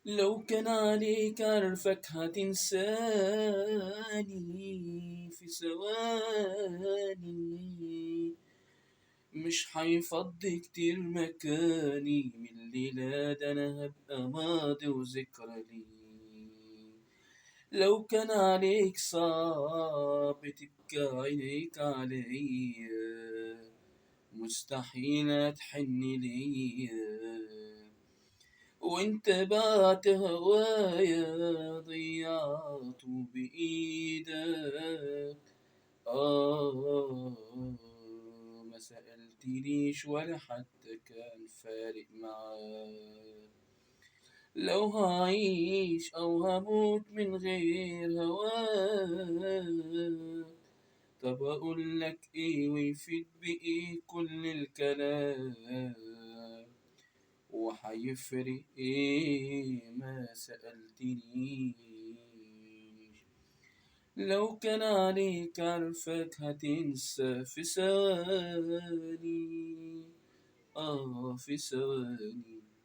لو كان عليك عرفك هتنساني في ثواني، مش هيفضي كتير مكاني من الليلة ده، أنا هبقى ماضي وذكرى لي. لو كان عليك صعب تبكى عينيك عليا، مستحيل تحن ليا، وانت بعت هوايا ضيعته بإيدك. ما سألتنيش ولا حتى كان فارق معاك. لو هعيش أو هموت من غير هواك، طب أقول لك إيه ويفيد بإيه كل الكلام، وحيفرق إيه ما سألتنيش. لو كان عليك عارفك هتنسى في ثواني، في ثواني.